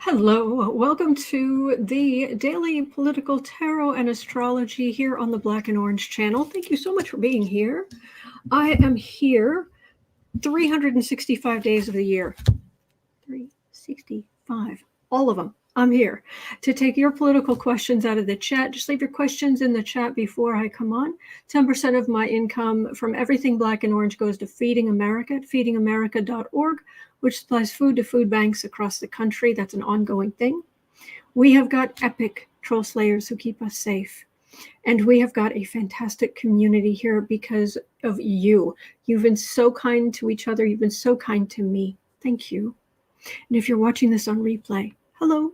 Hello, welcome to the Daily Political Tarot and Astrology here on the Black and Orange channel. Thank you so much for being here. I am here 365 days of the year. 365, all of them. I'm here to take your political questions out of the chat. Just leave your questions in the chat before I come on. 10% of my income from everything Black and Orange goes to Feeding America at feedingamerica.org, which supplies food to food banks across the country. That's an ongoing thing. We have got epic troll slayers who keep us safe. And we have got a fantastic community here because of you. You've been so kind to each other. You've been so kind to me. Thank you. And if you're watching this on replay, hello.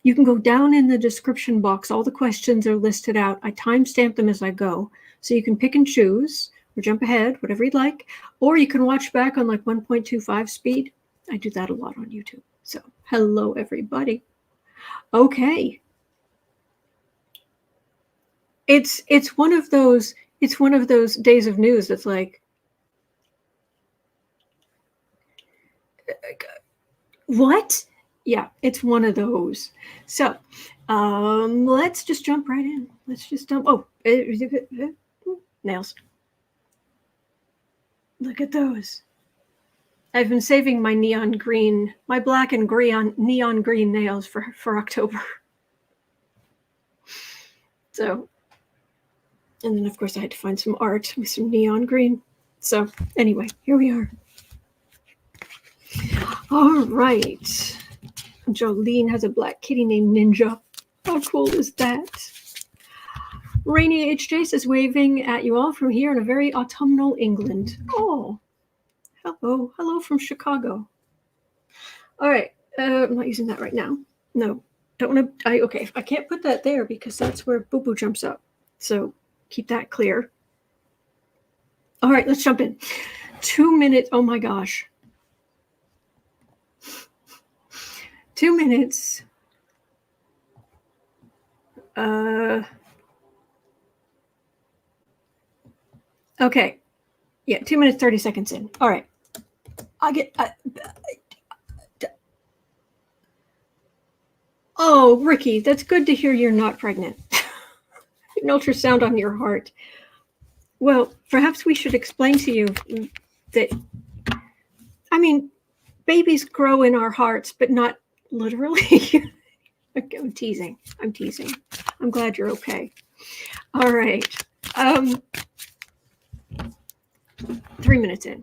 You can go down in the description box. All the questions are listed out. I timestamp them as I go. So you can pick and choose or jump ahead, whatever you'd like. Or you can watch back on like 1.25 speed. I do that a lot on YouTube. So hello, everybody. Okay. It's one of those days of news that's like, what? Yeah, it's one of those. So let's just jump right in. Let's just jump. Oh, nails. Look at those. I've been saving my my black and neon green nails for October. So, and then of course I had to find some art with some neon green. So anyway, here we are. All right. Jolene has a black kitty named Ninja. How cool is that? Rainy HJ says, waving at you all from here in a very autumnal England. Oh, hello. Hello from Chicago. All right. I'm not using that right now. No, don't want to. Okay, I can't put that there because that's where Boo Boo jumps up. So keep that clear. All right, let's jump in. 2 minutes. Oh my gosh. 2 minutes. Okay. Yeah, 2 minutes, 30 seconds in. All right. Oh, Ricky, that's good to hear you're not pregnant. An ultrasound on your heart. Well, perhaps we should explain to you that, I mean, babies grow in our hearts, but not literally. I'm teasing. I'm glad you're okay. All right. 3 minutes in.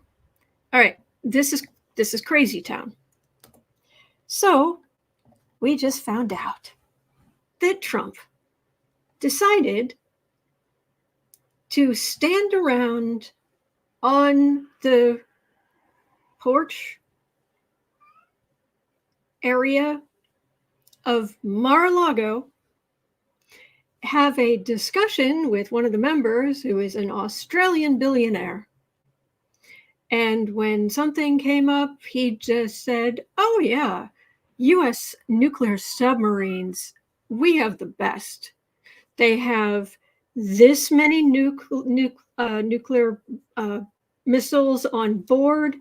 All right. This is crazy town. So we just found out that Trump decided to stand around on the porch area of Mar-a-Lago, have a discussion with one of the members who is an Australian billionaire. And when something came up, he just said, oh yeah, US nuclear submarines, we have the best. They have this many nuclear missiles on board.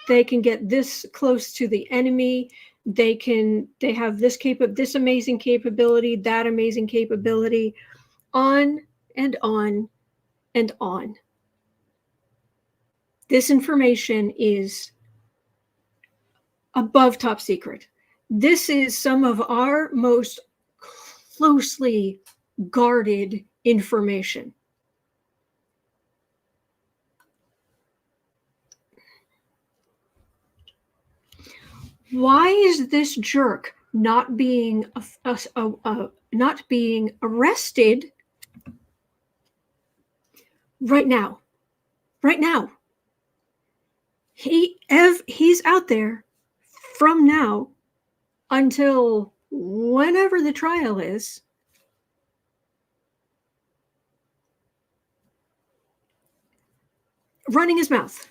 They can get this close to the enemy. They have this amazing capability, that amazing capability, on and on and on. This information is above top secret. This is some of our most closely guarded information. Why is this jerk not being arrested right now? Right now. He's out there from now until whenever the trial is. Running his mouth.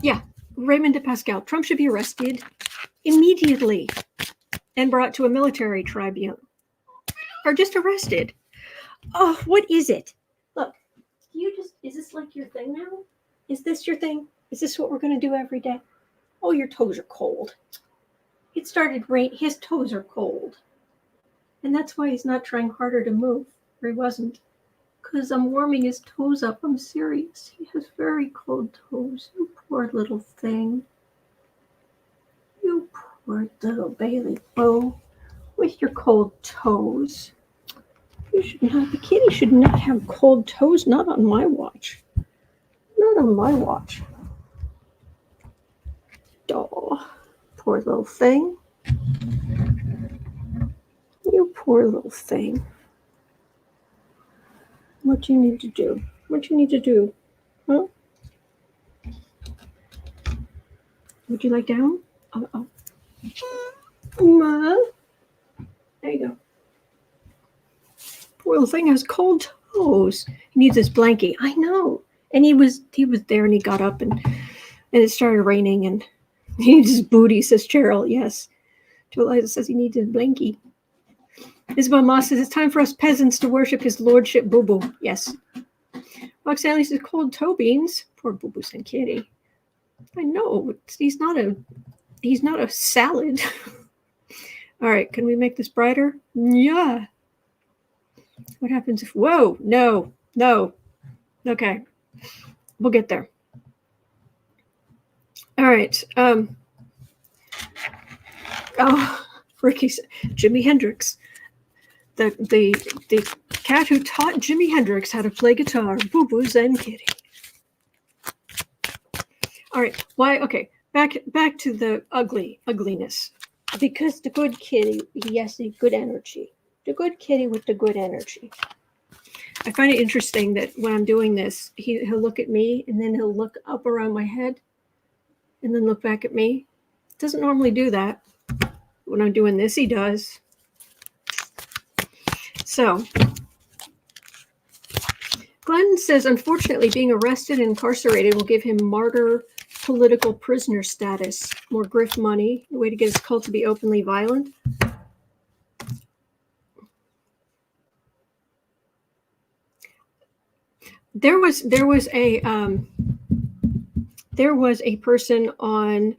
Yeah, Raymond de Pascal. Trump should be arrested immediately and brought to a military tribunal. Or just arrested. Oh, what is it? Look, is this like your thing now? Is this your thing? Is this what we're going to do every day? Oh, your toes are cold. It started rain. His toes are cold. And that's why he's not trying harder to move. Or he wasn't. Because I'm warming his toes up. I'm serious. He has very cold toes. You poor little thing. You poor little Bailey Bow with your cold toes. You should not. The kitty should not have cold toes. Not on my watch. Not on my watch. Oh, poor little thing. You poor little thing. What you need to do? What you need to do? Huh? Would you like down? Oh. There you go. Poor little thing has cold toes. He needs his blankie. I know. And he was there, and he got up, and it started raining, and he needs his booty, says Cheryl. Yes. To Eliza says he needs his blankie. Isabel Moss says it's time for us peasants to worship his lordship, Boo Boo. Yes. Roxanne says cold toe beans. Poor Boo Boo's and Kitty. I know. He's not a salad. All right, can we make this brighter? Yeah. What happens if... Whoa, no. Okay, we'll get there. All right. Ricky said, Jimi Hendrix. The cat who taught Jimi Hendrix how to play guitar. Boo Boo's and Kitty. All right. Why? Okay. Back to the ugliness. Because the good kitty, he has the good energy. The good kitty with the good energy. I find it interesting that when I'm doing this, he'll look at me, and then he'll look up around my head, and then look back at me. Doesn't normally do that. When I'm doing this, he does. So, Glenn says, unfortunately, being arrested and incarcerated will give him martyr political prisoner status, more grift money, a way to get his cult to be openly violent. There was a person on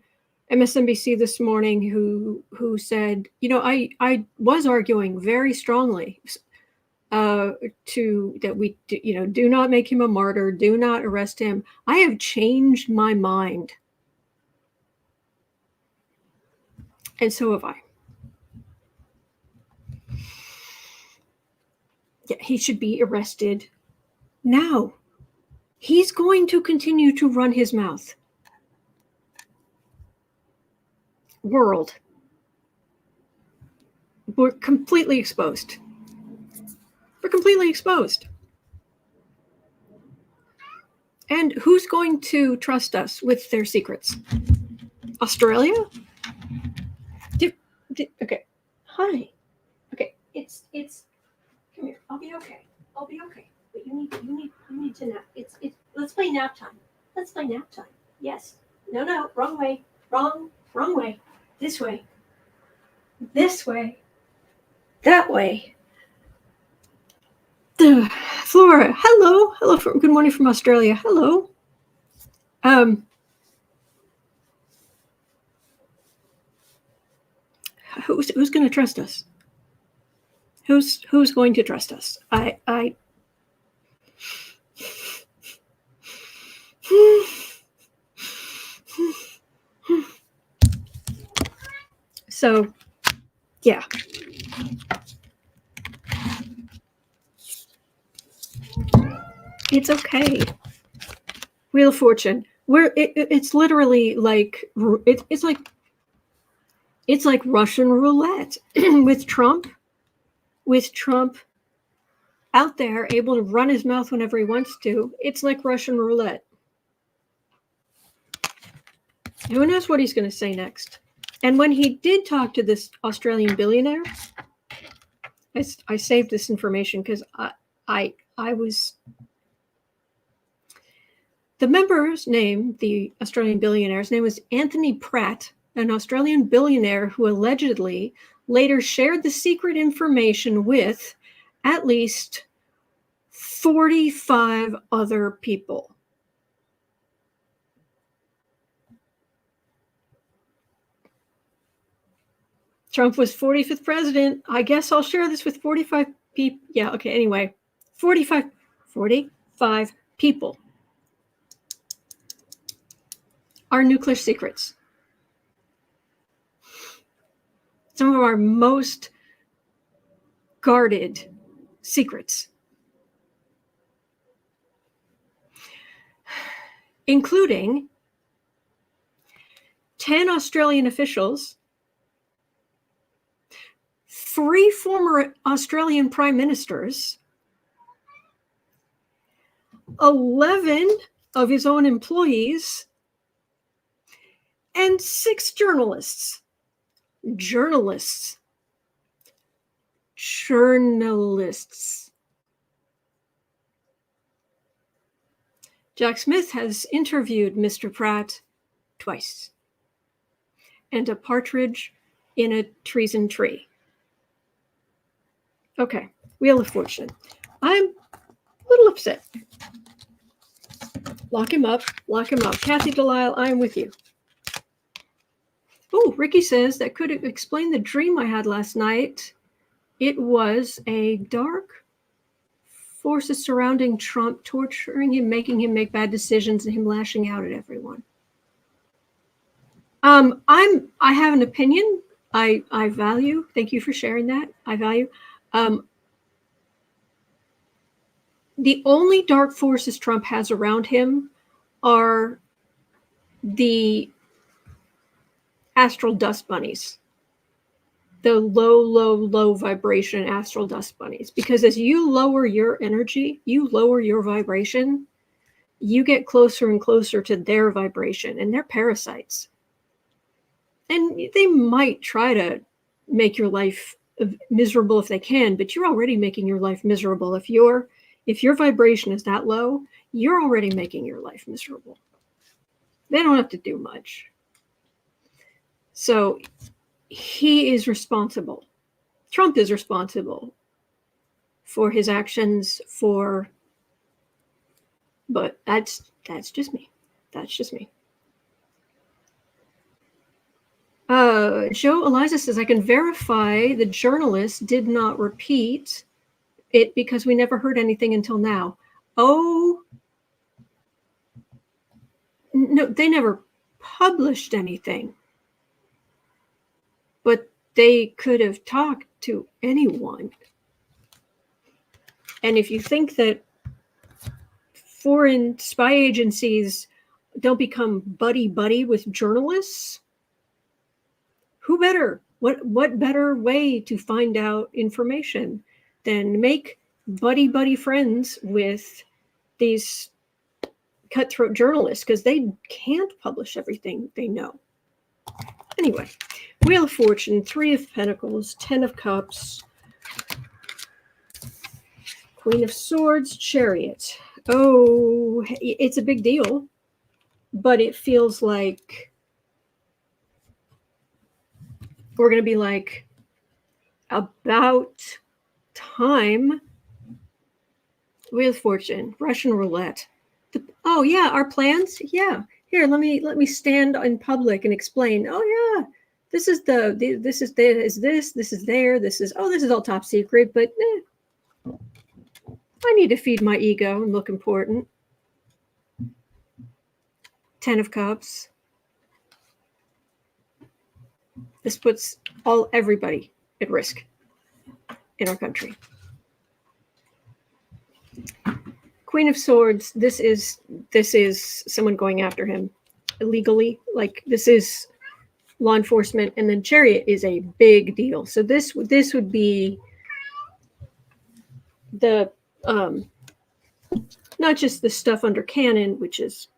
MSNBC this morning who said, I was arguing very strongly that we do not make him a martyr, do not arrest him. I have changed my mind, and so have I. Yeah, he should be arrested now. He's going to continue to run his mouth. World, we're completely exposed. We're completely exposed. And who's going to trust us with their secrets? Australia? Okay. Hi. Okay. It's. Come here. I'll be okay. But you need to nap. It's. Let's play nap time. Yes. No. Wrong way. Wrong way. This way. That way. Flora, hello. Good morning from Australia. Hello. Who's going to trust us? Who's going to trust us? So, yeah. It's okay. Wheel of Fortune. It's literally like it's like Russian roulette with Trump out there able to run his mouth whenever he wants to. It's like Russian roulette. Who knows what he's going to say next? And when he did talk to this Australian billionaire, I saved this information because I was. The member's name, the Australian billionaire's name, was Anthony Pratt, an Australian billionaire who allegedly later shared the secret information with at least 45 other people. Trump was 45th president. I guess I'll share this with 45 people. Yeah, okay, anyway. 45 people are nuclear secrets. Some of our most guarded secrets, including 10 Australian officials, 3 former Australian prime ministers, 11 of his own employees, and 6 journalists. Journalists. Jack Smith has interviewed Mr. Pratt twice, and a partridge in a treason tree. Okay, Wheel of Fortune. I'm a little upset. Lock him up, lock him up. Kathy Delisle, I'm with you. Oh, Ricky says that could explain the dream I had last night. It was a dark forces surrounding Trump, torturing him, making him make bad decisions, and him lashing out at everyone. I have an opinion. I value. Thank you for sharing that. I value. The only dark forces Trump has around him are the astral dust bunnies, the low vibration astral dust bunnies. Because as you lower your energy, you lower your vibration, you get closer and closer to their vibration, and they're parasites. And they might try to make your life miserable if they can, but you're already making your life miserable. If your vibration is that low, you're already making your life miserable. They don't have to do much. So he is responsible. Trump is responsible for his actions, but that's just me. That's just me. Joe Eliza says, I can verify the journalist did not repeat it because we never heard anything until now. Oh, no, they never published anything. But they could have talked to anyone. And if you think that foreign spy agencies don't become buddy-buddy with journalists, who better? What better way to find out information than make buddy-buddy friends with these cutthroat journalists, because they can't publish everything they know. Anyway, Wheel of Fortune, 3 of Pentacles, 10 of Cups, Queen of Swords, Chariot. Oh, it's a big deal, but it feels like we're going to be like, about time. Wheel of Fortune, Russian roulette. Oh yeah, our plans. Yeah, here, let me stand in public and explain. Oh yeah, this is there. This is all top secret. But I need to feed my ego and look important. 10 of Cups. This puts everybody at risk in our country. Queen of Swords, this is someone going after him illegally. Like, this is law enforcement. And then Chariot is a big deal. So this would be the not just the stuff under Cannon, which is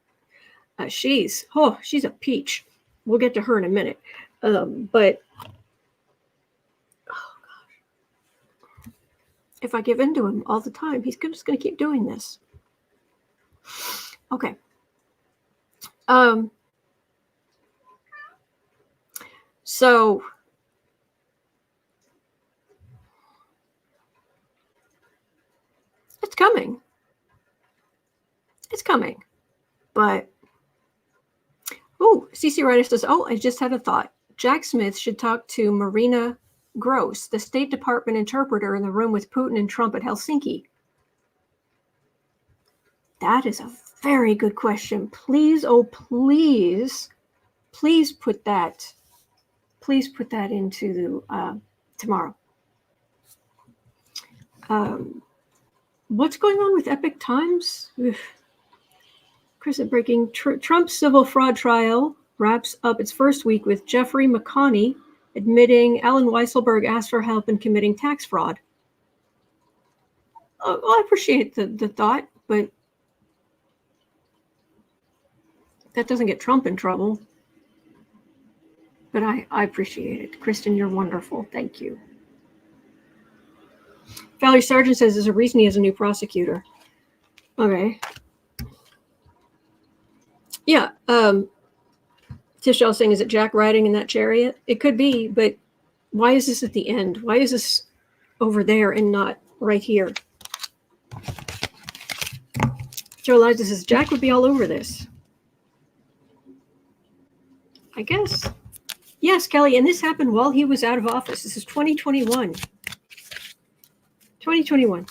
she's a peach. We'll get to her in a minute. But oh gosh, if I give in to him all the time, he's just going to keep doing this. Okay. So it's coming. It's coming. But CC Writer says, I just had a thought. Jack Smith should talk to Marina Gross, the State Department interpreter in the room with Putin and Trump at Helsinki. That is a very good question. Please, oh please put that. Please put that into tomorrow. What's going on with Epic Times? Crescent breaking. Trump's civil fraud trial wraps up its first week with Jeffrey McConney admitting Alan Weisselberg asked for help in committing tax fraud. Well, I appreciate the thought, but that doesn't get Trump in trouble. But I appreciate it. Kristen, you're wonderful. Thank you. Valerie Sargent says there's a reason he has a new prosecutor. Okay. Yeah. Tischel saying, is it Jack riding in that chariot? It could be, but why is this at the end? Why is this over there and not right here? Joe Eliza says, Jack would be all over this. I guess. Yes, Kelly, and this happened while he was out of office. This is 2021. 2021.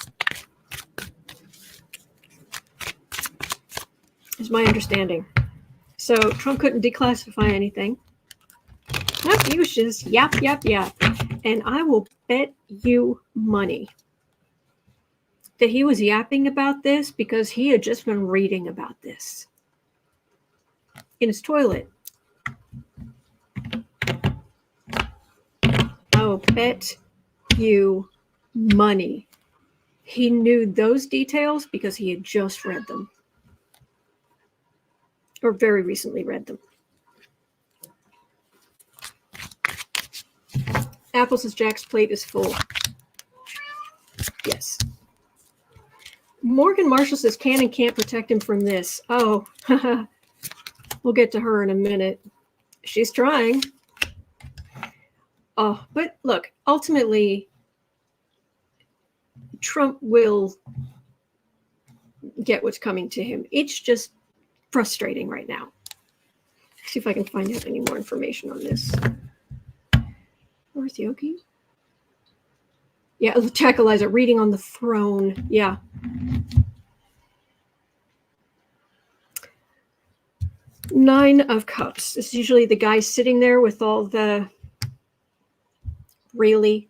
Is my understanding. So Trump couldn't declassify anything. Nope, he was just yap. And I will bet you money that he was yapping about this because he had just been reading about this in his toilet. I'll bet you money he knew those details because he had just read them. Or very recently read them. Apple says Jack's plate is full. Yes. Morgan Marshall says can and can't protect him from this. Oh, we'll get to her in a minute. She's trying. Oh, but look, ultimately, Trump will get what's coming to him. It's just frustrating right now. See if I can find out any more information on this. Where's Yogi? Yeah, Jack Eliza, reading on the throne. Yeah. Nine of Cups. This is usually the guy sitting there with all the really?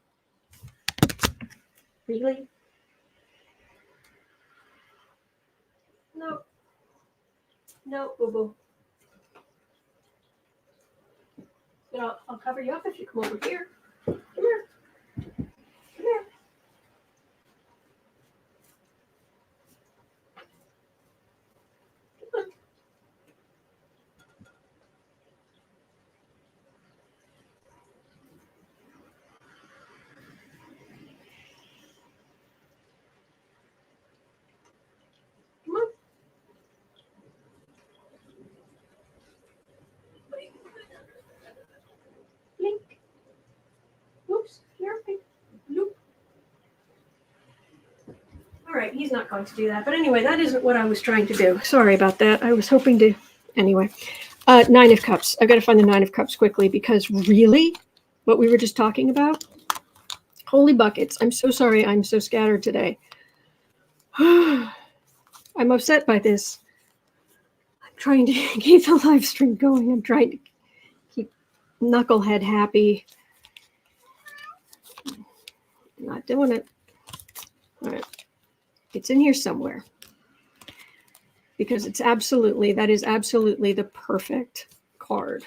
No, boo-boo. But I'll cover you up if you come over here. Come here. All right, he's not going to do that. But anyway, that isn't what I was trying to do. Sorry about that. I was hoping to. Anyway, Nine of Cups. I've got to find the Nine of Cups quickly because really, what we were just talking about? Holy buckets. I'm so sorry. I'm so scattered today. I'm upset by this. I'm trying to keep the live stream going. I'm trying to keep Knucklehead happy. Not doing it. All right. It's in here somewhere. Because that is absolutely the perfect card.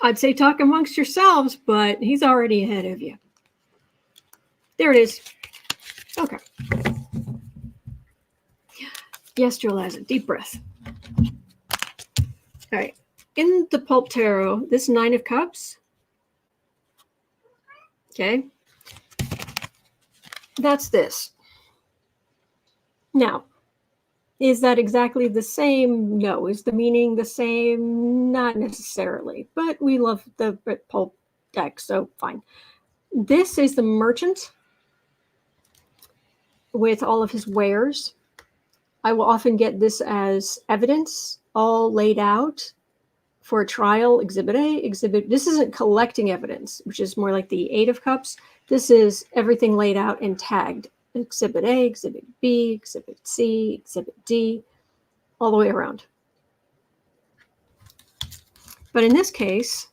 I'd say talk amongst yourselves, but he's already ahead of you. There it is. Okay. Yes, Joe Laza, deep breath. All right. In the Pulp Tarot, this Nine of Cups. Okay. That's this. Now, is that exactly the same? No. Is the meaning the same? Not necessarily. But we love the Pulp deck, so fine. This is the Merchant. with all of his wares. I will often get this as evidence, all laid out for a trial. Exhibit A, exhibit. This isn't collecting evidence, which is more like the Eight of Cups. This is everything laid out and tagged. Exhibit A, Exhibit B, Exhibit C, Exhibit D, all the way around. But in this case,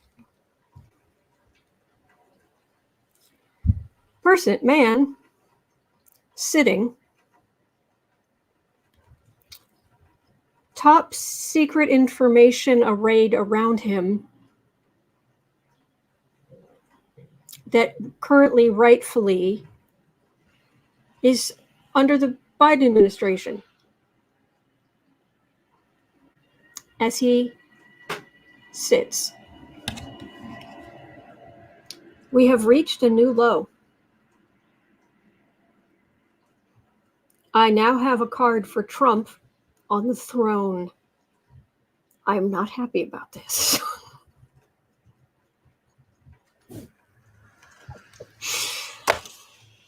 man, sitting, top secret information arrayed around him that currently, rightfully, is under the Biden administration. As he sits, we have reached a new low. I now have a card for Trump on the throne. I'm not happy about this.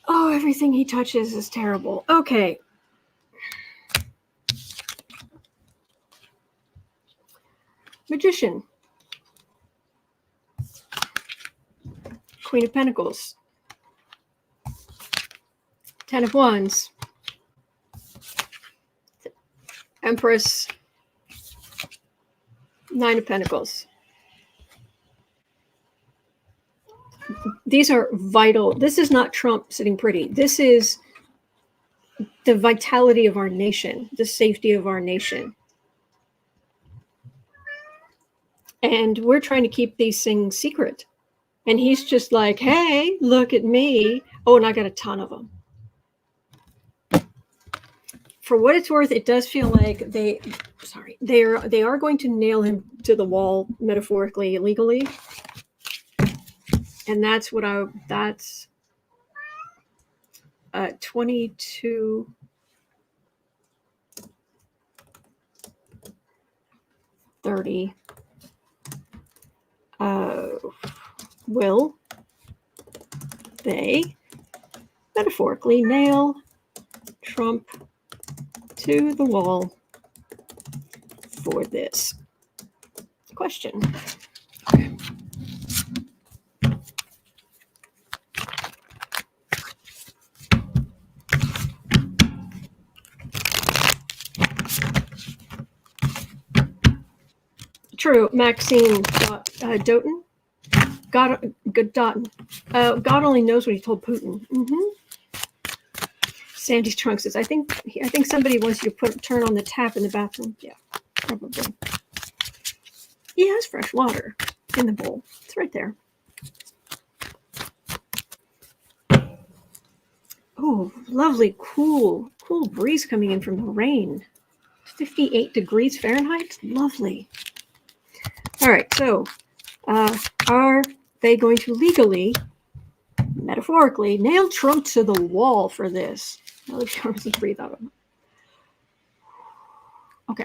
Oh, everything he touches is terrible. Okay. Magician. Queen of Pentacles. Ten of Wands. Empress. Nine of Pentacles. These are vital. This is not Trump sitting pretty. This is the vitality of our nation, the safety of our nation. And we're trying to keep these things secret. And he's just like, hey, look at me. Oh, and I got a ton of them. For what it's worth, it does feel like they are going to nail him to the wall, metaphorically, legally. And that's 22 30 will they metaphorically nail Trump to the wall for this question? Okay. True, Maxine Doughton. God only knows what he told Putin. Sandy's trunk says, I think somebody wants you to turn on the tap in the bathroom. Yeah, probably. He has fresh water in the bowl. It's right there. Oh, lovely, cool breeze coming in from the rain. 58 degrees Fahrenheit. Lovely. All right, so are they going to legally, metaphorically, nail Trump to the wall for this? Now let's just breathe out of him. Okay.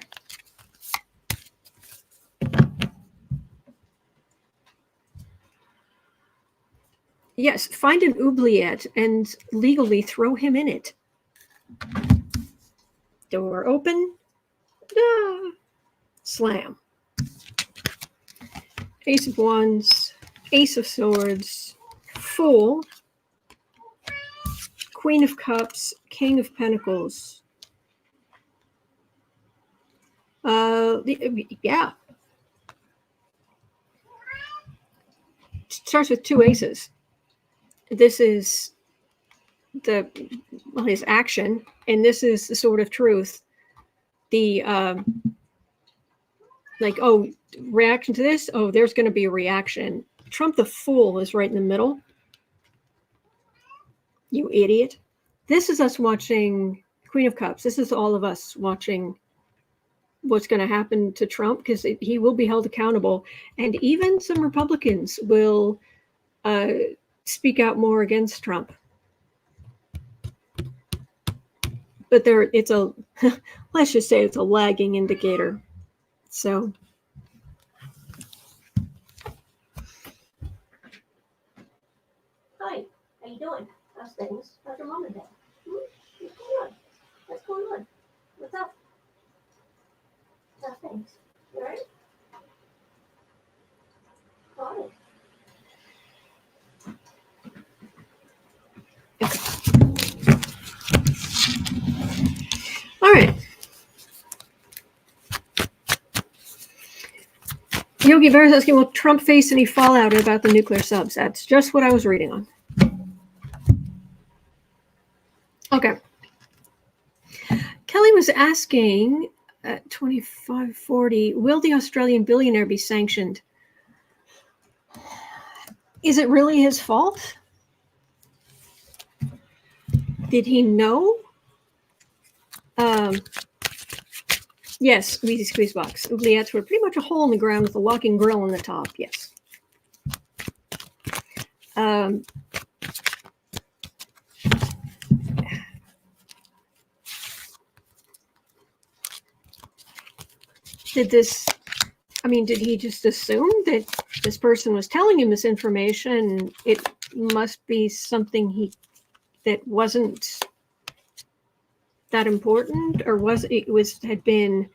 Yes, find an oubliette and legally throw him in it. Door open. Slam. Ace of Wands, Ace of Swords, Fool, Queen of Cups, King of Pentacles. Yeah. Starts with two aces. This is his action, and this is the sword of truth. The reaction to this. Oh, there's going to be a reaction. Trump the Fool is right in the middle. You idiot. This is us watching Queen of Cups. This is all of us watching what's going to happen to Trump, because he will be held accountable. And even some Republicans will speak out more against Trump. But let's just say it's a lagging indicator. So. Hi, how you doing? How's things? How's your mom and dad? Yogi Bear is asking, will Trump face any fallout about the nuclear subs? That's just what I was reading on. Okay. Kelly was asking at 2540, will the Australian billionaire be sanctioned? Is it really his fault? Did he know? Yes, Wheezy Squeeze Box. Oubliettes were pretty much a hole in the ground with a walking grill on the top. Yes. Did he just assume that this person was telling him this information? It must be something that wasn't that important, or had been,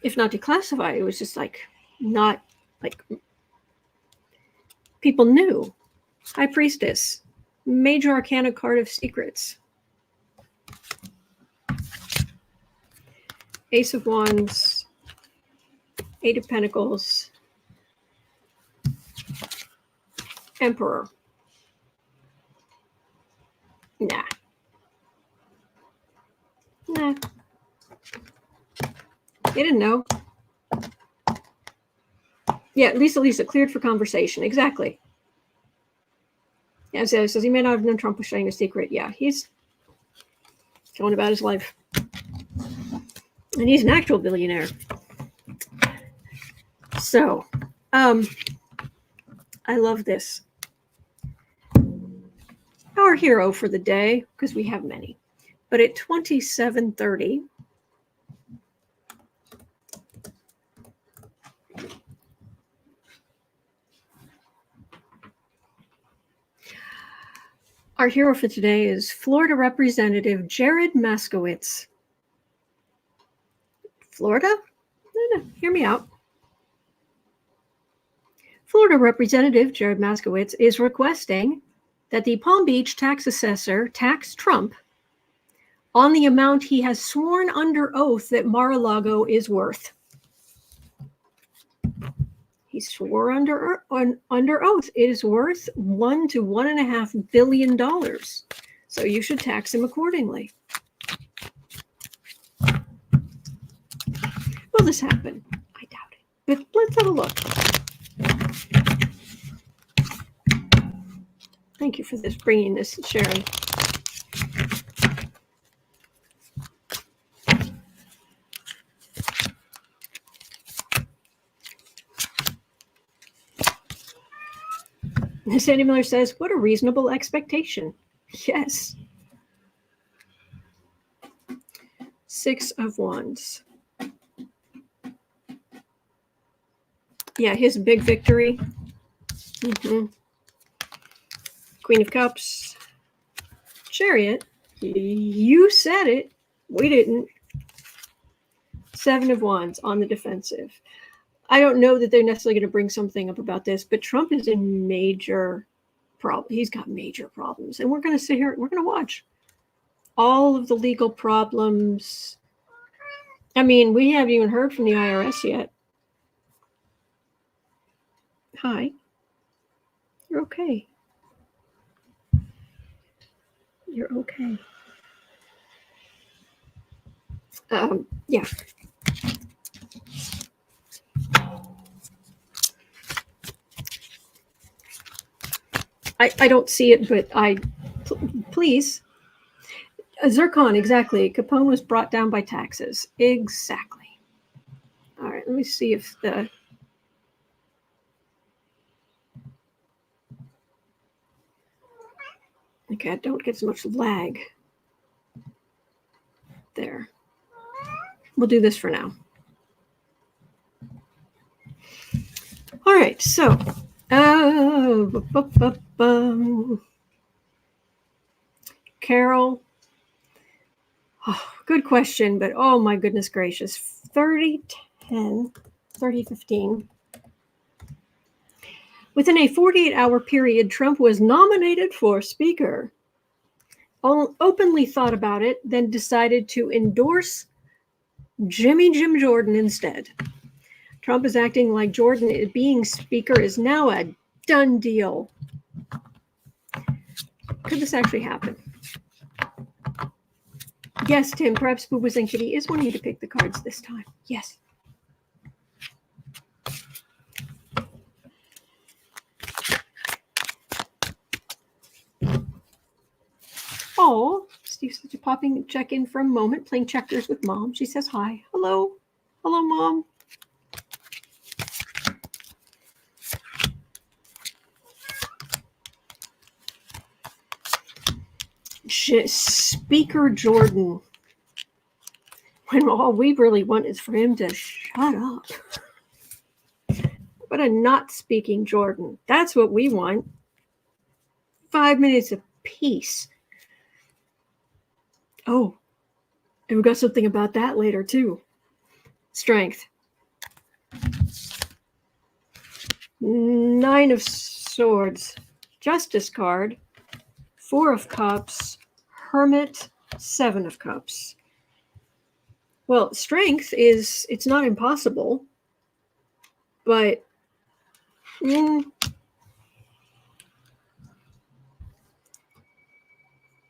if not declassified, it was just not people knew. High Priestess, Major Arcana card of Secrets, Ace of Wands, Eight of Pentacles, Emperor. Nah. They didn't know. Yeah, Lisa, cleared for conversation. Exactly. Yeah, says he may not have known Trump was sharing a secret. Yeah, he's going about his life. And he's an actual billionaire. So, I love this. Our hero for the day, because we have many. But at 27:30, our hero for today is Florida Representative Jared Maskowitz. Florida? No, hear me out. Florida Representative Jared Maskowitz is requesting that the Palm Beach Tax Assessor tax Trump on the amount he has sworn under oath that Mar-a-Lago is worth. He swore under oath it is worth $1 to $1.5 billion. So you should tax him accordingly. Will this happen? I doubt it. But let's have a look. Thank you for this, bringing this, Sharon. Sandy Miller says, what a reasonable expectation. Yes. Six of Wands. Yeah, his big victory. Queen of Cups. Chariot. You said it. We didn't. Seven of Wands on the defensive. I don't know that they're necessarily going to bring something up about this, but Trump is in major problem. He's got major problems. And we're going to sit here, we're going to watch all of the legal problems. I mean, we haven't even heard from the IRS yet. Hi. You're okay. You're okay. Yeah. I don't see it, but please. Zircon, exactly. Capone was brought down by taxes. Exactly. All right, let me see if the... Okay, I don't get as much lag. There. We'll do this for now. All right, so... Carol. Oh, good question, but oh my goodness gracious. 30-15. Within a 48-hour period, Trump was nominated for Speaker. Openly thought about it, then decided to endorse Jim Jordan instead. Trump is acting like Jordan being speaker is now a done deal. Could this actually happen? Yes, Tim, perhaps Boo was thinking he is wanting to pick the cards this time. Yes. Oh, Steve's such a popping check-in for a moment, playing checkers with Mom. She says hi. Hello. Hello, Mom. Speaker Jordan. When all we really want is for him to shut up. But a not speaking Jordan. That's what we want. 5 minutes of peace. Oh, and we got something about that later too. Strength. 9 of Swords. Justice card. 4 of Cups. Hermit. 7 of Cups. Well, strength is, it's not impossible, but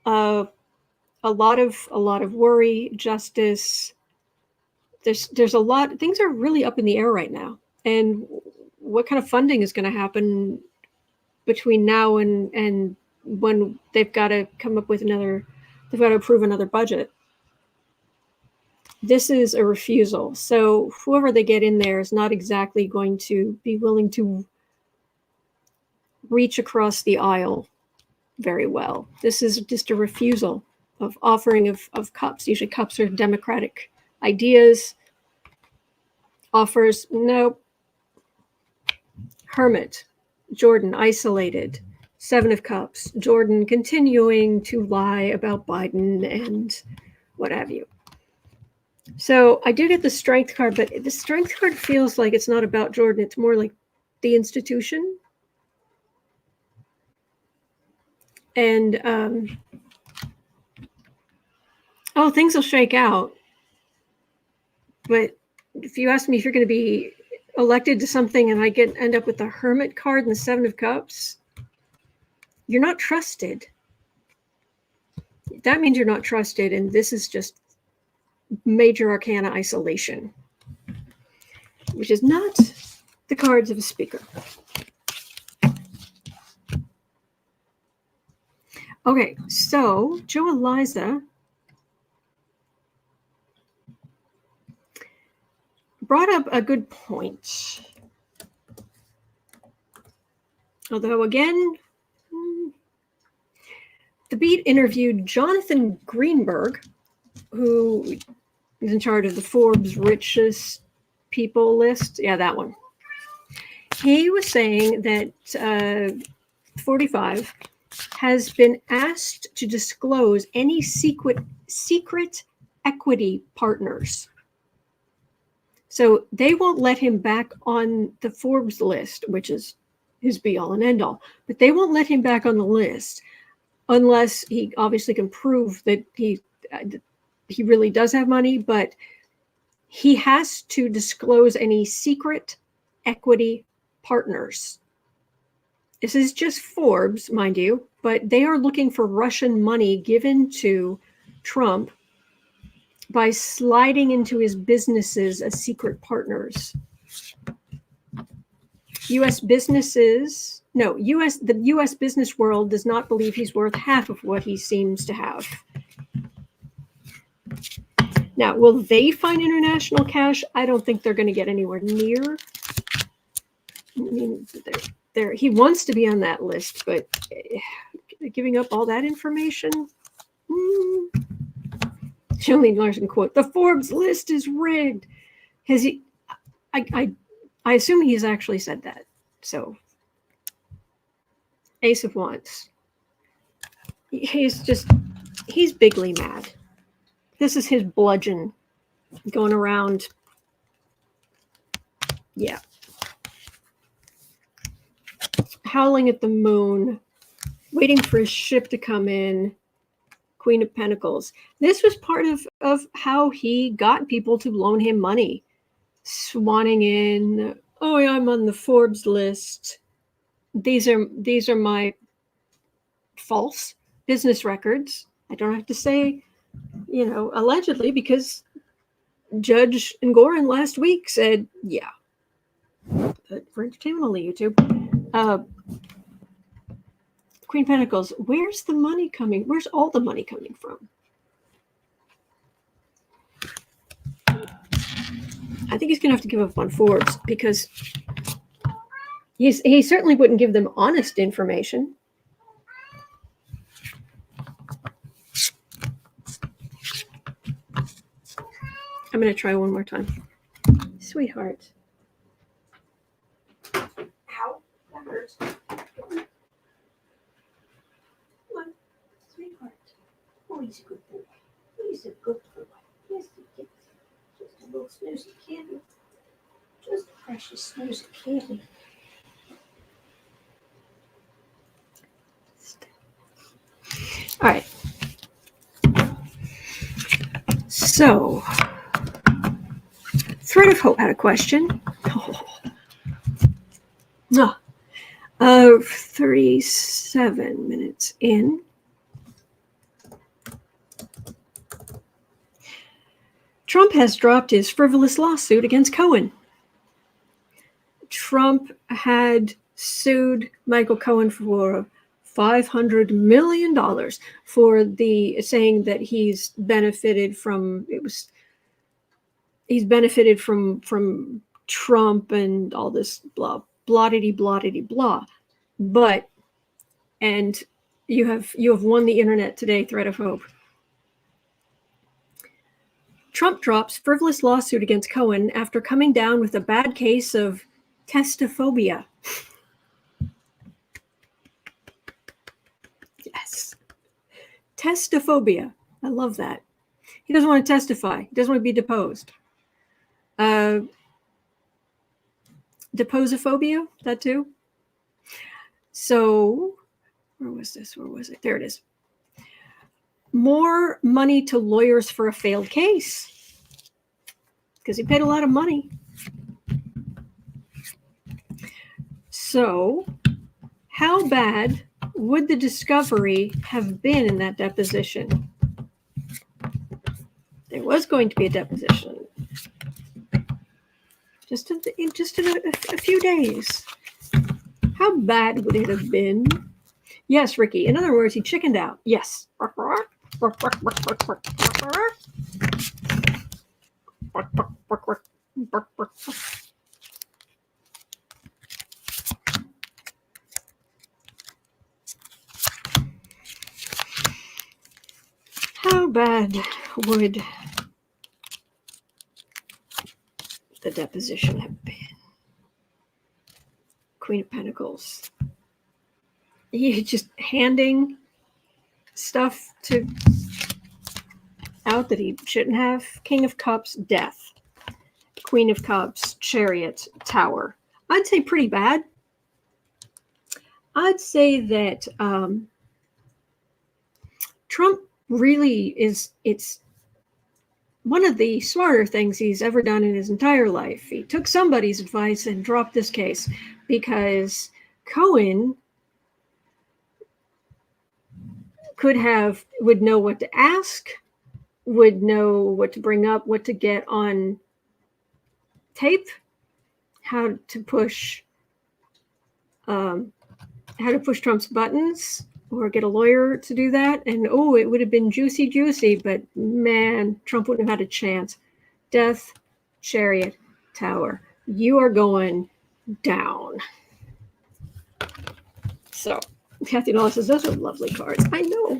a lot of worry, justice. There's a lot. Things are really up in the air right now, and what kind of funding is going to happen between now and when they've got to come up with another, they've got to approve another budget. This is a refusal. So whoever they get in there is not exactly going to be willing to reach across the aisle very well. This is just a refusal of offering of cups. Usually cups are democratic ideas. Offers, nope. Hermit, Jordan, isolated. 7 of Cups, Jordan continuing to lie about Biden and what have you. So I do get the strength card, but the strength card feels like it's not about Jordan. It's more like the institution. And, oh, things will shake out. But if you ask me if you're going to be elected to something and I end up with the Hermit card and the 7 of Cups, you're not trusted. That means you're not trusted, and this is just major arcana isolation, which is not the cards of a speaker. Okay, so Joe Eliza brought up a good point. Although, again, The Beat interviewed Jonathon Greenburg, who is in charge of the Forbes Richest People list. Yeah, that one. He was saying that 45 has been asked to disclose any secret equity partners. So they won't let him back on the Forbes list, which is his be-all and end-all. But they won't let him back on the list unless he obviously can prove that he really does have money. But he has to disclose any secret equity partners. This is just Forbes, mind you, but they are looking for Russian money given to Trump by sliding into his businesses as secret partners. The U.S. business world does not believe he's worth half of what he seems to have. Now, will they find international cash? I don't think they're going to get anywhere near. I mean, he wants to be on that list, but giving up all that information? Jolene Larson quote, "The Forbes list is rigged." Has he? I assume he's actually said that. So, Ace of Wands. He's bigly mad. This is his bludgeon going around. Yeah. Howling at the moon, waiting for his ship to come in, Queen of Pentacles. This was part of how he got people to loan him money. Swanning in, oh yeah, I'm on the Forbes list. These are my false business records. I don't have to say, allegedly, because Judge Engoron last week said, yeah. But for entertainment only, YouTube. Queen of Pentacles, where's the money coming? Where's all the money coming from? I think he's going to have to give up on Forbes because he certainly wouldn't give them honest information. I'm going to try one more time. Sweetheart. Ow, that hurts. Come on, sweetheart. Oh, he's a good boy. He's a good boy. Yes, he is. Just a little snoozy kitty. Just a precious snoozy kitty. All right. So, Thread of Hope had a question. 37 minutes in. Trump has dropped his frivolous lawsuit against Cohen. Trump had sued Michael Cohen for $500 million for saying that he's benefited from Trump and all this blah blah. But you have won the internet today, Thread of Hope. Trump drops frivolous lawsuit against Cohen after coming down with a bad case of testiphobia. Yes. Testiphobia. I love that. He doesn't want to testify. He doesn't want to be deposed. Deposophobia, that too. So, where was this? Where was it? There it is. More money to lawyers for a failed case. Because he paid a lot of money. So, how bad would the discovery have been in that deposition? There was going to be a deposition. Just in a few days. How bad would it have been? Yes, Ricky. In other words, he chickened out. Yes. How bad would the deposition have been? Queen of Pentacles. He just handing stuff out that he shouldn't have. King of Cups, death. Queen of Cups, Chariot, Tower. I'd say pretty bad. I'd say that Trump really it's one of the smarter things he's ever done in his entire life. He took somebody's advice and dropped this case because Cohen would know what to ask, would know what to bring up, what to get on tape, how to push Trump's buttons, or get a lawyer to do that. And it would have been juicy, but man, Trump wouldn't have had a chance. Death, Chariot, Tower. You are going down. So Kathy Nolan says, those are lovely cards. I know.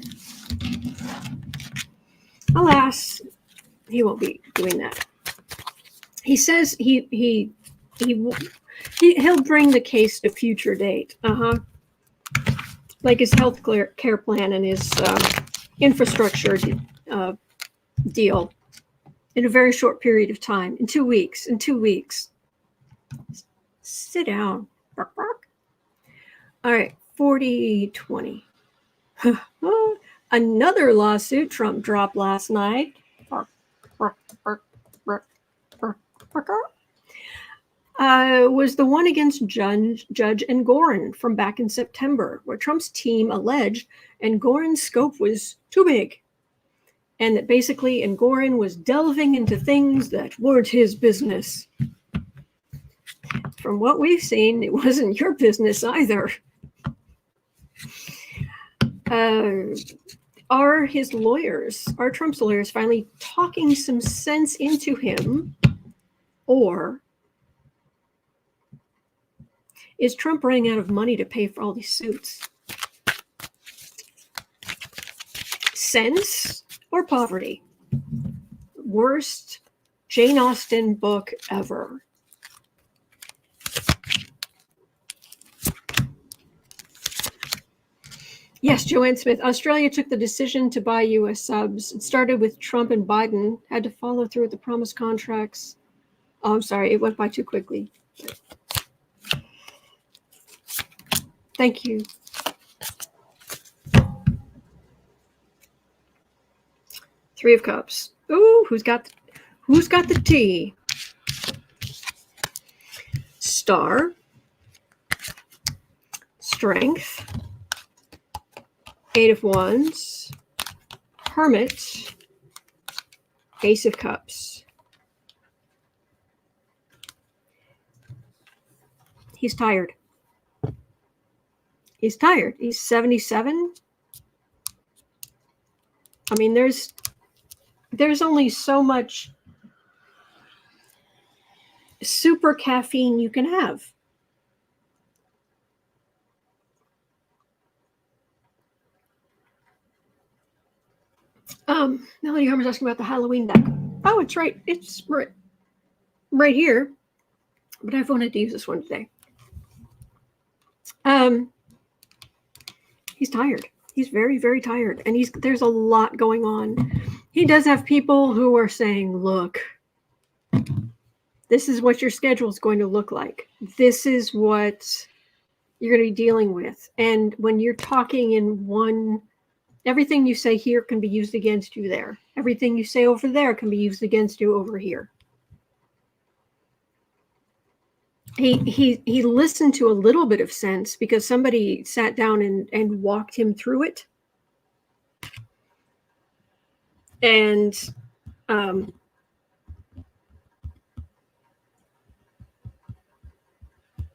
Alas, he won't be doing that. He says he'll bring the case to future date. Like his health care plan and his infrastructure deal in a very short period of time, in 2 weeks. Sit down. All right, 40-20. Another lawsuit Trump dropped last night was the one against Judge Engoron from back in September, where Trump's team alleged Engoron's scope was too big, and that basically Engoron was delving into things that weren't his business. From what we've seen, it wasn't your business either. Are Trump's lawyers finally talking some sense into him, or is Trump running out of money to pay for all these suits? Sense or poverty? Worst Jane Austen book ever. Yes, Joanne Smith. Australia took the decision to buy U.S. subs. It started with Trump and Biden, had to follow through with the promised contracts. Oh, I'm sorry. It went by too quickly. Thank you. Three of Cups. Ooh, who's got the tea? Star. Strength. Eight of Wands, Hermit, Ace of Cups. He's tired. He's tired. He's 77. I mean, there's only so much super caffeine you can have. Melody Harmer's asking about the Halloween deck. Oh, it's right. It's right here. But I've wanted to use this one today. He's tired. He's very, very tired. And there's a lot going on. He does have people who are saying, look, this is what your schedule is going to look like. This is what you're going to be dealing with. And when you're talking in one... Everything you say here can be used against you there. Everything you say over there can be used against you over here. He listened to a little bit of sense because somebody sat down and walked him through it. And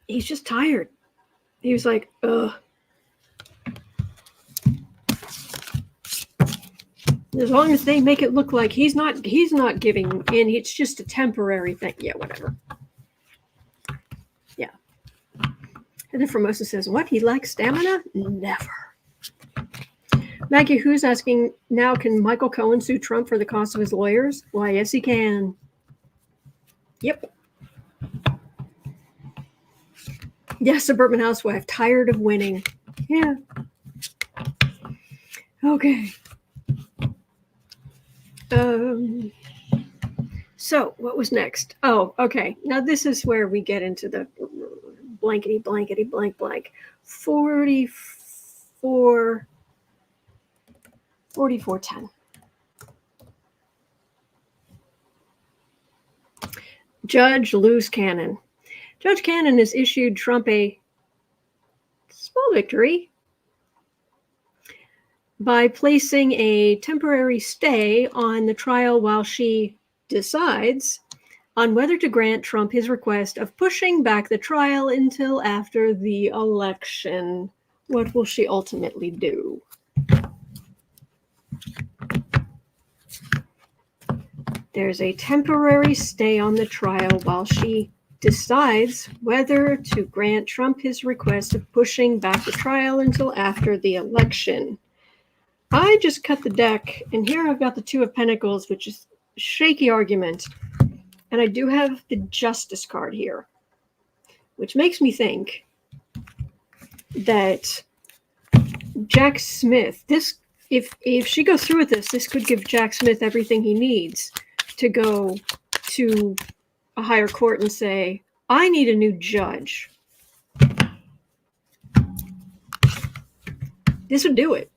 he's just tired. He was like, ugh. As long as they make it look like he's not giving in, it's just a temporary thing. Yeah, whatever. Yeah. And then Formosa says, what? He lacks stamina? Never. Maggie, who's asking now, can Michael Cohen sue Trump for the cost of his lawyers? Why, yes, he can. Yep. Yes, suburban housewife, tired of winning. Yeah. Okay. So what was next? Oh, okay. Now this is where we get into the blankety blank. 4410. Judge Loose Cannon. Judge Cannon has issued Trump a small victory by placing a temporary stay on the trial while she decides on whether to grant Trump his request of pushing back the trial until after the election. What will she ultimately do? There's a temporary stay on the trial while she decides whether to grant Trump his request of pushing back the trial until after the election. I just cut the deck, and here I've got the Two of Pentacles, which is a shaky argument. And I do have the Justice card here, which makes me think that Jack Smith, if she goes through with this could give Jack Smith everything he needs to go to a higher court and say, I need a new judge. This would do it.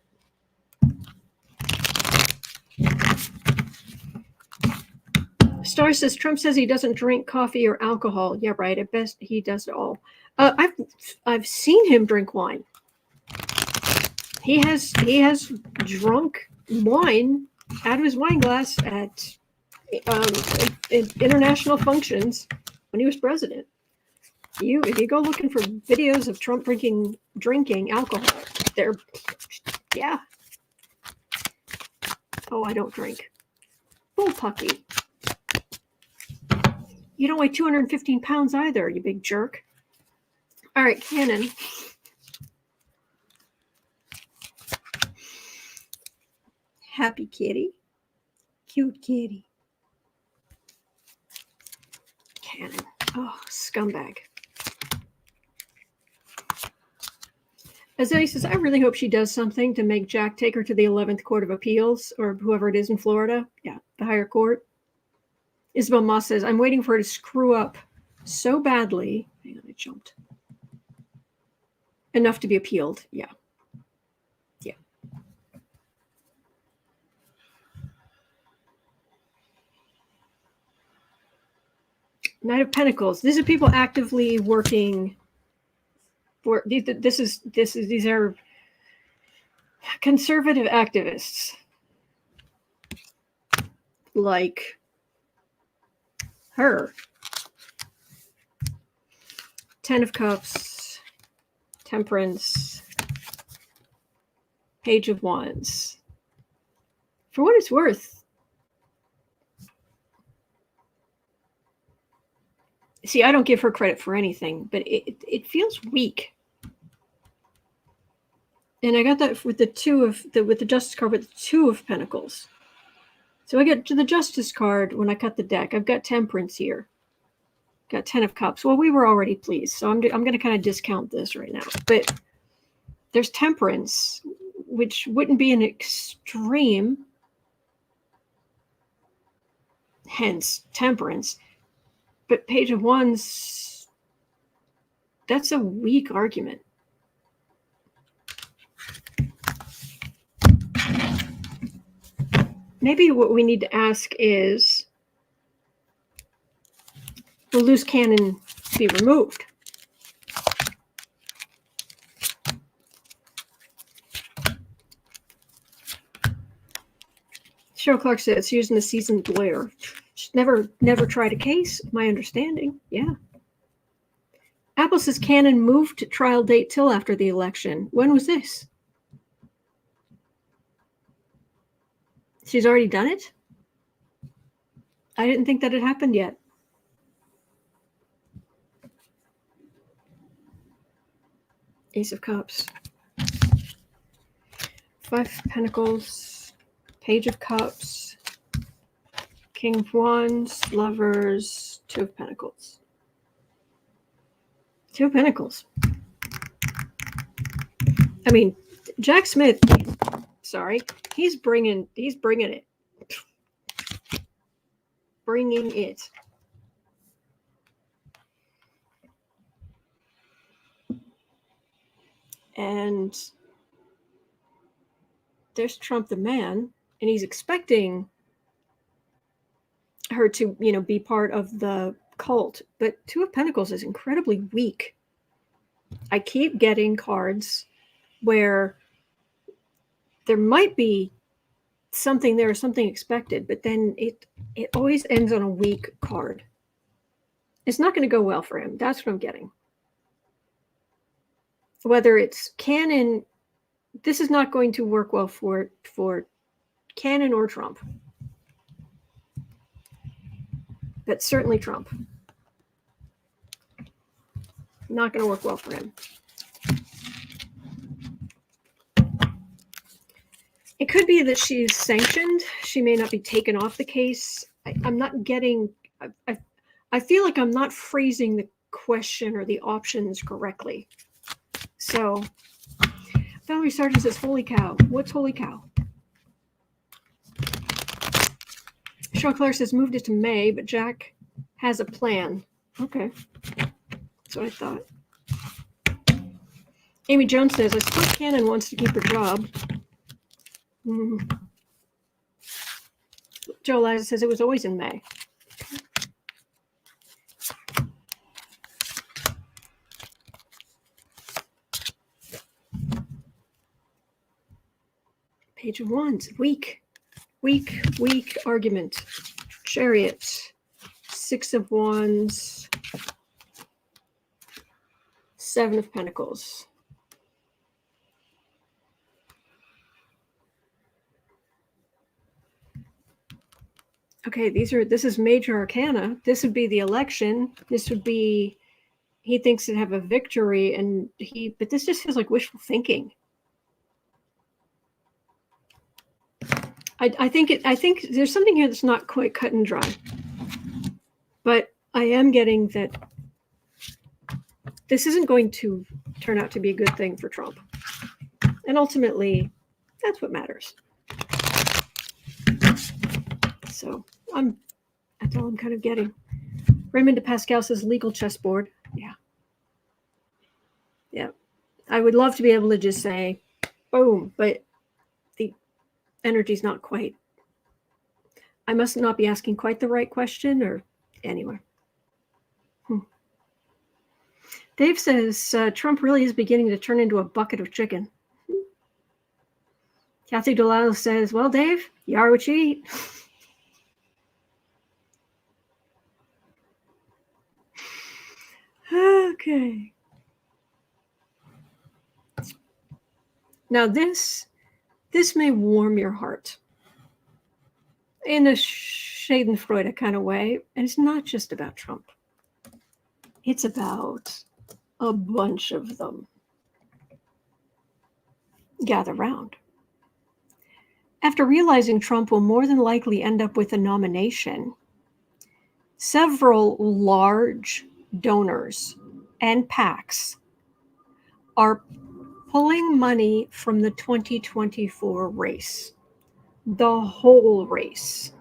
Star says, Trump says he doesn't drink coffee or alcohol. Yeah, right. At best, he does it all. I've seen him drink wine. He has drunk wine out of his wine glass at international functions when he was president. If you go looking for videos of Trump drinking alcohol, yeah. Oh, I don't drink. Bull puppy. You don't weigh 215 pounds either, you big jerk. All right, Cannon. Happy kitty. Cute kitty. Cannon. Oh, scumbag. Azalea says, I really hope she does something to make Jack take her to the 11th Court of Appeals, or whoever it is in Florida. Yeah, the higher court. Isabel Moss says, I'm waiting for her to screw up so badly. Hang on, I jumped. Enough to be appealed. Yeah. Yeah. Knight of Pentacles. These are people actively working for these are conservative activists like her. 10 of Cups, Temperance, Page of Wands. For what it's worth, see, I don't give her credit for anything, but it feels weak. And I got that with the Justice card with the 2 of Pentacles. So I get to the Justice card when I cut the deck. I've got Temperance here. Got 10 of Cups. Well, we were already pleased, so I'm going to kind of discount this right now. But there's Temperance, which wouldn't be an extreme, hence Temperance. But Page of Wands, that's a weak argument. Maybe what we need to ask is, will loose cannon be removed? Cheryl Clark said it's using a seasoned lawyer. Never tried a case, my understanding. Yeah. Apple says Cannon moved trial date till after the election. When was this? She's already done it? I didn't think that had happened yet. Ace of Cups. 5 of Pentacles. Page of Cups. King of Wands. Lovers. 2 of Pentacles. 2 of Pentacles. I mean, Jack Smith, sorry, he's bringing it. Bringing it. And there's Trump the man, and he's expecting her to, be part of the cult. But 2 of Pentacles is incredibly weak. I keep getting cards where there might be something there, something expected, but then it always ends on a weak card. It's not going to go well for him. That's what I'm getting. Whether it's Cannon, this is not going to work well for Cannon or Trump. But certainly Trump. Not going to work well for him. It could be that she's sanctioned. She may not be taken off the case. I'm not getting... I feel like I'm not phrasing the question or the options correctly. So, Valerie Sargent says, holy cow. What's holy cow? Sean Clare says, moved it to May, but Jack has a plan. Okay. That's what I thought. Amy Jones says, I suppose Cannon wants to keep her job. Joe Eliza says, it was always in May. Page of Wands, weak argument. Chariot, Six of Wands, Seven of Pentacles. Okay, this is major arcana. This would be the election. This would be, he thinks to have a victory, but this just feels like wishful thinking. I think there's something here that's not quite cut and dry. But I am getting that this isn't going to turn out to be a good thing for Trump. And ultimately, that's what matters. So that's all I'm kind of getting. Raymond Pascal says legal chessboard. Yeah. I would love to be able to just say, boom, but the energy's not quite. I must not be asking quite the right question, or anyway. Dave says Trump really is beginning to turn into a bucket of chicken. Kathy Delisle says, well, Dave, you are what you eat. Okay. Now this may warm your heart in a Schadenfreude kind of way. And it's not just about Trump. It's about a bunch of them. Gather round. After realizing Trump will more than likely end up with a nomination, several large donors and PACs are pulling money from the 2024 race, the whole race.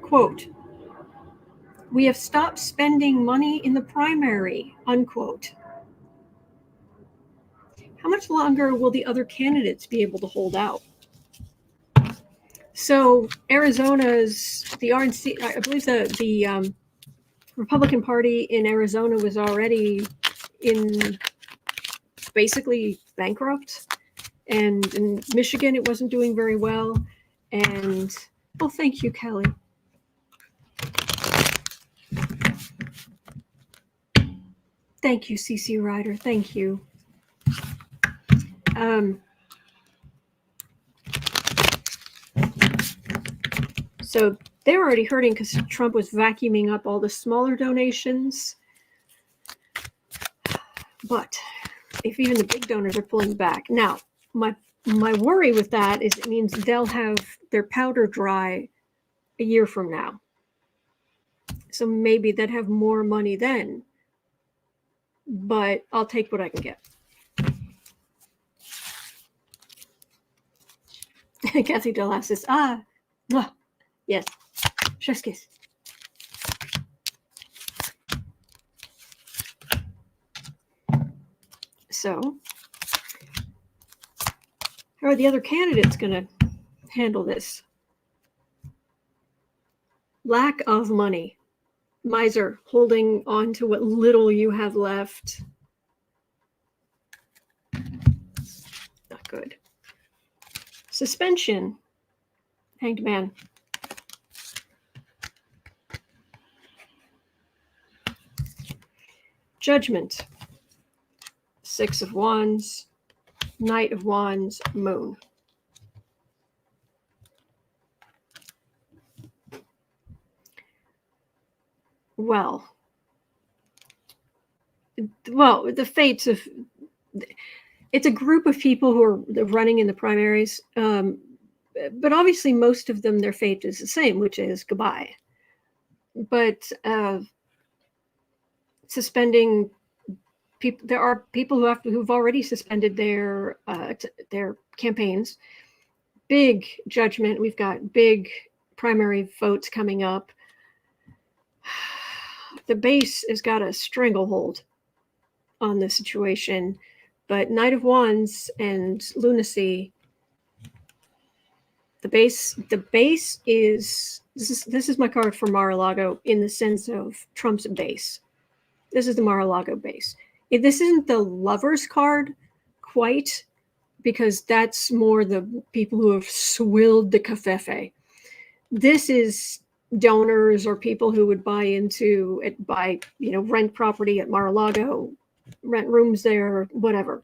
Quote, we have stopped spending money in the primary, unquote. How much longer will the other candidates be able to hold out? So Arizona's, the RNC, I believe the Republican Party in Arizona was already in basically bankrupt. And in Michigan, it wasn't doing very well. And, well, thank you, Kelly. Thank you, CC Ryder. Thank you. So they were already hurting because Trump was vacuuming up all the smaller donations. But if even the big donors are pulling back. Now, my worry with that is it means they'll have their powder dry a year from now. So maybe they'd have more money then. But I'll take what I can get. Kathy Delas says, yes, chef's kiss. So, how are the other candidates going to handle this? Lack of money. Miser, holding on to what little you have left. Not good. Suspension. Hanged man. Judgment. Six of Wands. Knight of Wands. Moon. Well, the fates of, it's a group of people who are running in the primaries, but obviously most of them, their fate is the same, which is goodbye. But suspending people, there are people who've already suspended their campaigns. Big judgment. We've got big primary votes coming up. The base has got a stranglehold on the situation, but Knight of Wands and lunacy. The base is this is my card for Mar-a-Lago in the sense of Trump's base. This is the Mar-a-Lago base. This isn't the Lover's card quite, because that's more the people who have swilled the covfefe. This is donors or people who would buy into it, rent property at Mar-a-Lago, rent rooms there, whatever.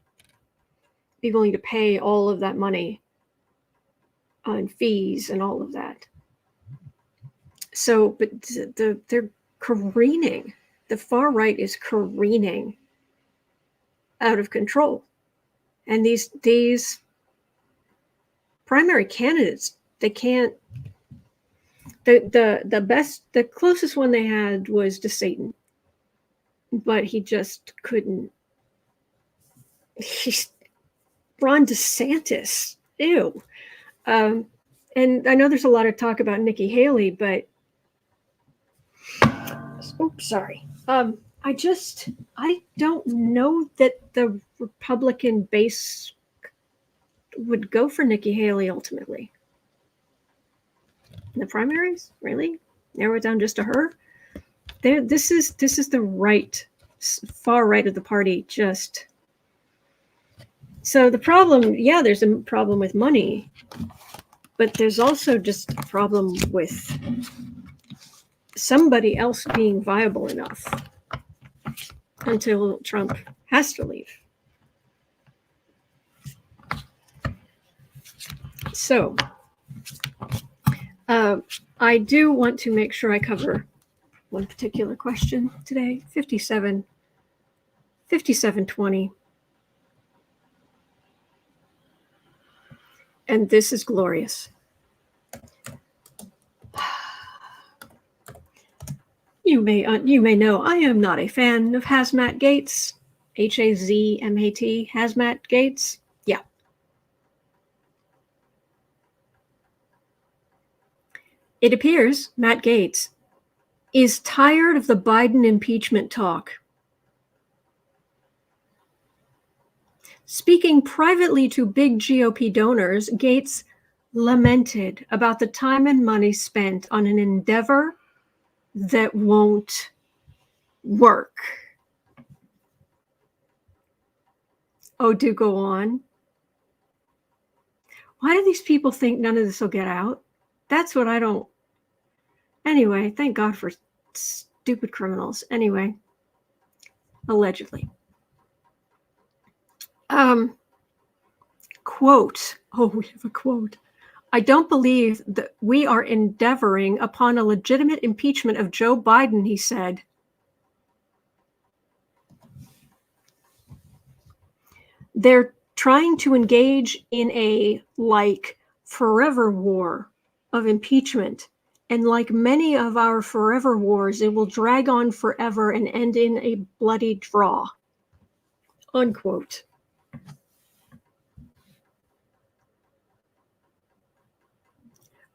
Be willing to pay all of that money on fees and all of that. So, but they're careening. The far right is careening out of control. And these primary candidates, they can't. The closest one they had was to Satan, but he just couldn't. He's Ron DeSantis, ew. And I know there's a lot of talk about Nikki Haley, but oops, sorry. I don't know that the Republican base would go for Nikki Haley ultimately. In the primaries, really? Narrow it down just to her? This is the right, far right of the party. Just so the problem, there's a problem with money, but there's also just a problem with somebody else being viable enough until Trump has to leave. So I do want to make sure I cover one particular question today, 5720. And this is glorious. You may know I am not a fan of Matt Gaetz, Hazmat, Matt Gaetz. Yeah. It appears Matt Gaetz is tired of the Biden impeachment talk. Speaking privately to big GOP donors, Gaetz lamented about the time and money spent on an endeavor that won't work. Oh, do go on. Why do these people think none of this will get out? That's what I don't. Anyway, thank God for stupid criminals. Anyway, allegedly. Quote. Oh, we have a quote. I don't believe that we are endeavoring upon a legitimate impeachment of Joe Biden, he said. They're trying to engage in a forever war of impeachment. And like many of our forever wars, it will drag on forever and end in a bloody draw. Unquote.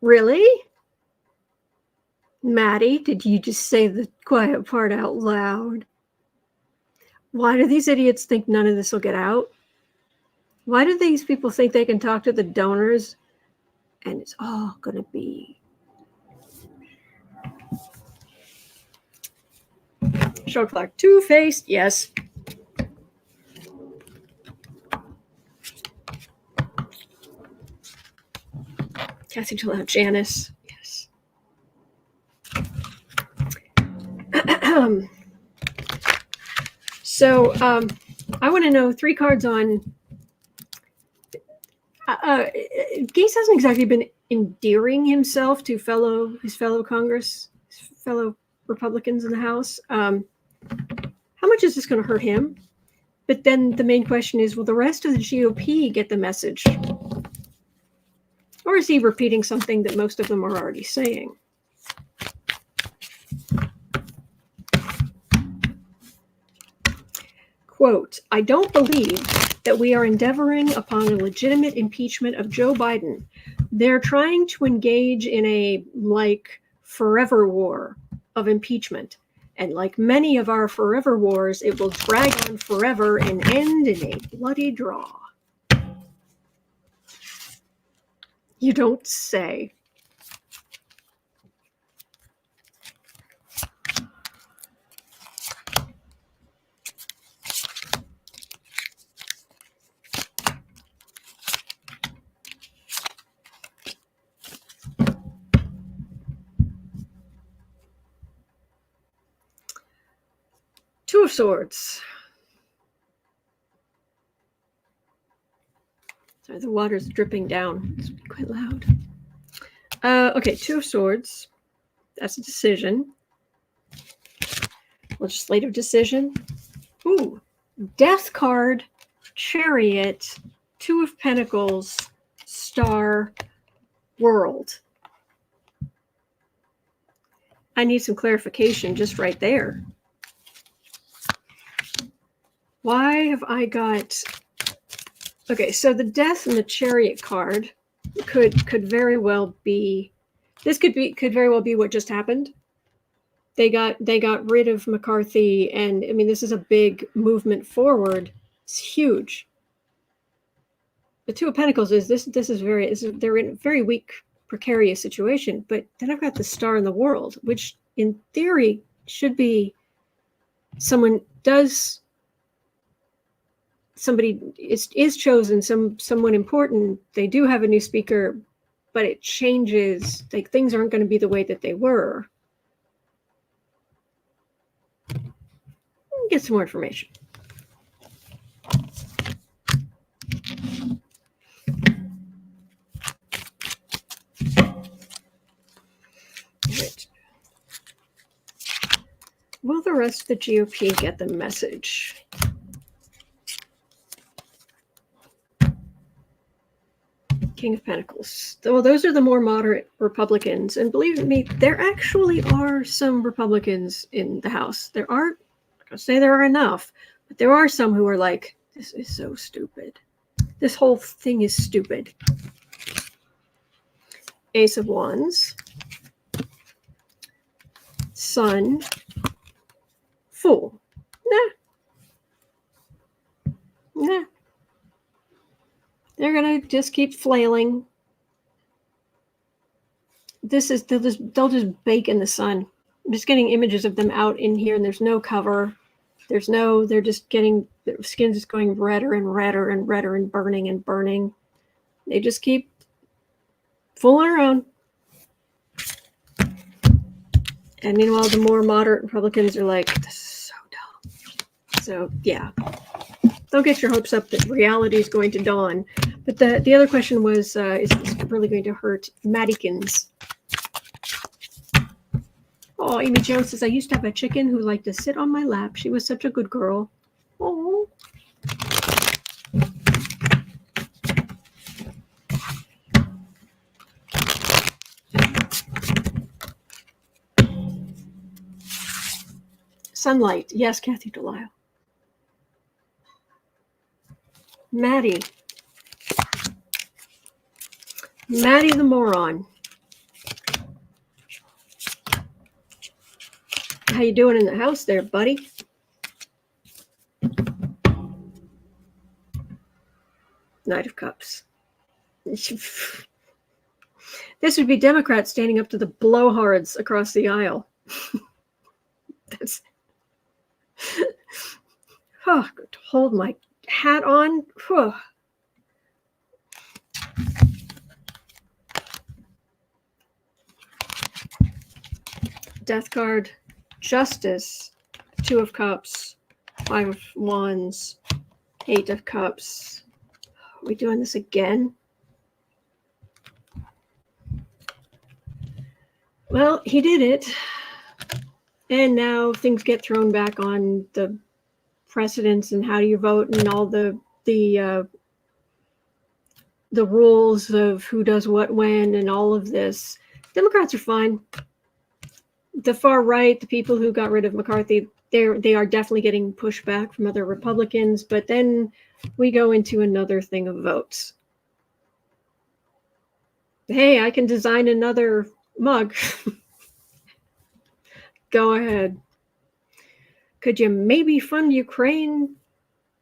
Really? Maddie, did you just say the quiet part out loud? Why do these idiots think none of this will get out? Why do these people think they can talk to the donors and it's all going to be short clock? Two-faced, yes. Cassie to allow Janice, yes. So I want to know 3 cards on. Gaetz hasn't exactly been endearing himself to his fellow Congress, his fellow Republicans in the House. How much is this going to hurt him? But then the main question is, will the rest of the GOP get the message? Or is he repeating something that most of them are already saying? Quote, I don't believe that we are endeavoring upon a legitimate impeachment of Joe Biden. They're trying to engage in a forever war of impeachment. And like many of our forever wars, it will drag on forever and end in a bloody draw. You don't say. Two of Swords. Sorry, the water's dripping down. It's quite loud. Okay, Two of Swords. That's a decision. Legislative decision. Ooh, Death card, Chariot, Two of Pentacles, Star, World. I need some clarification just right there. Why have I got... Okay, so the Death and the Chariot card could very well be... This could very well be what just happened. They got rid of McCarthy, and I mean, this is a big movement forward. It's huge. The Two of Pentacles is they're in a very weak, precarious situation. But then I've got the Star in the World, which in theory should be somebody is chosen, someone important. They do have a new speaker, but it changes. Like, things aren't going to be the way that they were. Get some more information. Right. Will the rest of the GOP get the message? King of Pentacles. Well, those are the more moderate Republicans. And believe me, there actually are some Republicans in the House. There aren't, I say there are enough, but there are some who are like, this is so stupid. This whole thing is stupid. Ace of Wands. Sun. Fool. Nah. They're gonna just keep flailing. They'll just bake in the sun. I'm just getting images of them out in here, and there's no cover. They're just getting, their skin's just going redder and redder and redder and burning. They just keep fooling around. And meanwhile, the more moderate Republicans are like, this is so dumb. So yeah, don't get your hopes up that reality is going to dawn. But the other question was, is this really going to hurt Maddykins? Oh, Amy Jones says, I used to have a chicken who liked to sit on my lap. She was such a good girl. Oh. Sunlight. Yes, Kathy Delisle. Maddie the moron. How you doing in the house there, buddy? Knight of Cups. This would be Democrats standing up to the blowhards across the aisle. That's... Oh, hold my hat on. Whew. Death card. Justice, Two of Cups, Five of Wands, Eight of Cups. Are we doing this again? Well, he did it. And now things get thrown back on the precedents and how do you vote and all the rules of who does what when and all of this. Democrats are fine. The far right, the people who got rid of McCarthy, they are definitely getting pushback from other Republicans. But then we go into another thing of votes. Hey, I can design another mug. Go ahead. Could you maybe fund Ukraine,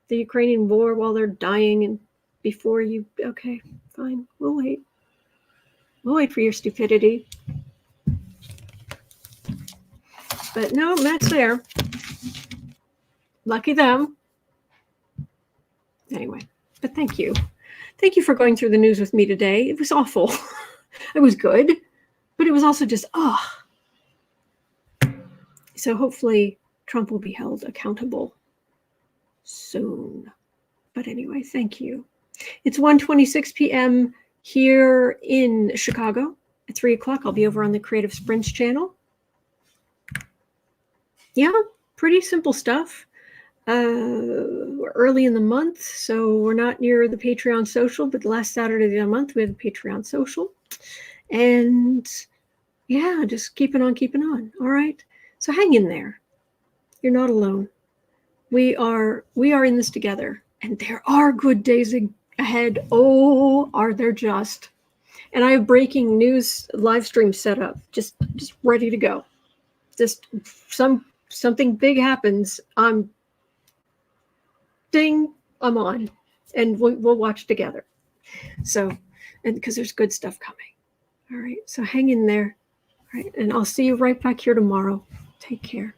the Ukrainian war while they're dying and before you? Okay, fine. We'll wait. We'll wait for your stupidity. But no, Matt's there. Lucky them. Anyway, but thank you. Thank you for going through the news with me today. It was awful. It was good, but it was also just, So hopefully Trump will be held accountable soon. But anyway, thank you. It's 1:26 p.m. here in Chicago. At 3 o'clock, I'll be over on the Creative Sprints channel. Yeah, pretty simple stuff. We're early in the month, so we're not near the Patreon social, but the last Saturday of the month, we have the Patreon social. And yeah, just keeping on. All right. So hang in there. You're not alone. We are in this together, and there are good days ahead. Oh, are there just? And I have breaking news live stream set up, just ready to go. Just something big happens, I'm on, and we'll watch together. So, and because there's good stuff coming. All right, so hang in there. All right, and I'll see you right back here tomorrow. Take care.